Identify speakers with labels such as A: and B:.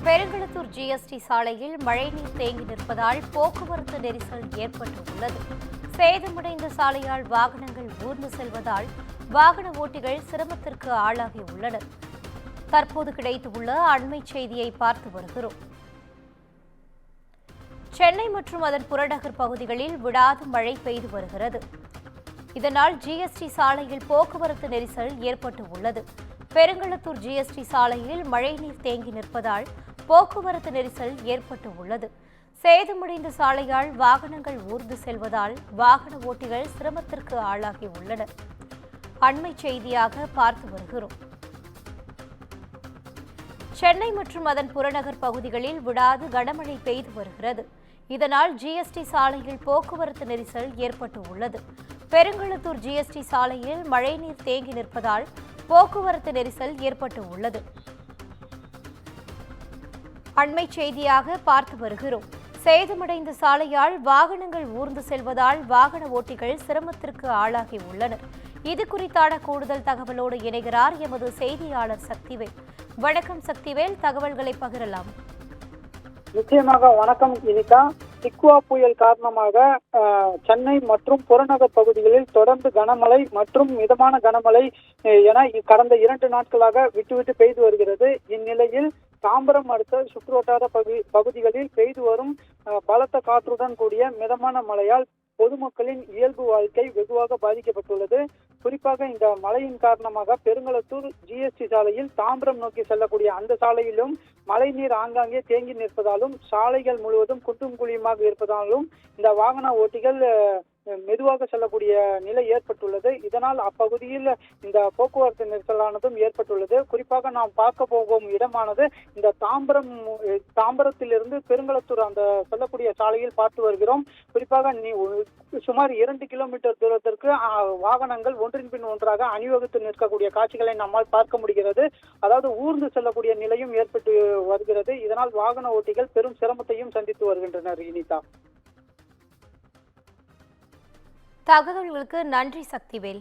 A: Perungalathur GST சாலையில் மழைநீர் தேங்கி நிற்பதால் போக்குவரத்து நெரிசல் ஏற்பட்டுள்ளது. சேதமடைந்த சாலையால் வாகனங்கள் ஊர்ந்து செல்வதால் வாகன ஓட்டிகள் சிரமத்திற்கு ஆளாகியுள்ளனர். தற்போது கிடைத்துள்ள அண்மை செய்தியை பார்த்து வருகிறோம். சென்னை மற்றும் அதன் புறநகர் பகுதிகளில் விடாது மழை பெய்து வருகிறது. இதனால் ஜிஎஸ்டி சாலையில் போக்குவரத்து நெரிசல் ஏற்பட்டு உள்ளது. பெருங்களத்தூர் ஜிஎஸ்டி சாலையில் மழைநீர் தேங்கி நிற்பதால் போக்குவரத்து நெரிசல் ஏற்பட்டு உள்ளது. சேதமடைந்த சாலையால் வாகனங்கள் ஊர்ந்து செல்வதால் வாகன ஓட்டிகள் சிரமத்திற்கு ஆளாகி உள்ளனர். அண்மை செய்தியாக பார்த்து வருகிறோம். சென்னை மற்றும் அதன் புறநகர் பகுதிகளில் விடாது கனமழை பெய்து வருகிறது. இதனால் ஜிஎஸ்டி சாலையில் போக்குவரத்து நெரிசல் ஏற்பட்டு உள்ளது. பெருங்களத்தூர் ஜிஎஸ்டி சாலையில் மழைநீர் தேங்கி நிற்பதால் போக்குவரத்து நெரிசல் ஏற்பட்டு உள்ளது. அண்மை செய்தியாக பார்த்து வருகிறோம். சேதமடைந்த சாலையால் வாகனங்கள் ஊர்ந்து செல்வதால் வாகன ஓட்டிகள் சிரமத்திற்கு ஆளாகி உள்ளனர். இது குறித்தான கூடுதல் தகவலோடு இணைகிறார் எமது செய்தியாளர் சக்திவேல். வணக்கம் சக்திவேல், தகவல்களை பகிரலாம்.
B: நிச்சயமாக வணக்கம் இனிதா. டிக்வா புயல் காரணமாக சென்னை மற்றும் புறநகர் பகுதிகளில் தொடர்ந்து கனமழை மற்றும் மிதமான கனமழை என கடந்த 2 நாட்களாக விட்டுவிட்டு பெய்து வருகிறது. இந்நிலையில் தாம்பரம் அடுத்த சுற்றுவட்டார பகுதிகளில் பெய்து வரும் பலத்த காற்றுடன் கூடிய மிதமான மழையால் பொதுமக்களின் இயல்பு வாழ்க்கை வெகுவாக பாதிக்கப்பட்டுள்ளது. குறிப்பாக இந்த மழையின் காரணமாக பெருங்களத்தூர் ஜிஎஸ்டி சாலையில் தாம்பரம் நோக்கி செல்லக்கூடிய அந்த சாலையிலும் மழைநீர் ஆங்காங்கே தேங்கி நிற்பதாலும் சாலைகள் முழுவதும் குண்டும் குழியுமாக இருப்பதாலும் இந்த வாகன ஓட்டிகள் மெதுவாக செல்லக்கூடிய நிலை ஏற்பட்டுள்ளது. இதனால் அப்பகுதியில் இந்த போக்குவரத்து நெரிசலானதும் ஏற்பட்டுள்ளது. குறிப்பாக நாம் பார்க்க போகும் இடமானது இந்த தாம்பரத்திலிருந்து பெருங்களத்தூர் அந்த செல்லக்கூடிய சாலையில் பார்த்து வருகிறோம். குறிப்பாக சுமார் 2 கிலோமீட்டர் தூரத்திற்கு வாகனங்கள் ஒன்றின் பின் ஒன்றாக அணிவகுத்து நிற்கக்கூடிய காட்சிகளை நம்மால் பார்க்க முடிகிறது. அதாவது ஊர்ந்து செல்லக்கூடிய நிலையும் ஏற்பட்டு வருகிறது. இதனால் வாகன ஓட்டிகள் பெரும் சிரமத்தையும் சந்தித்து வருகின்றனர். இனிதா,
A: தகவல்களுக்கு நன்றி சக்திவேல்.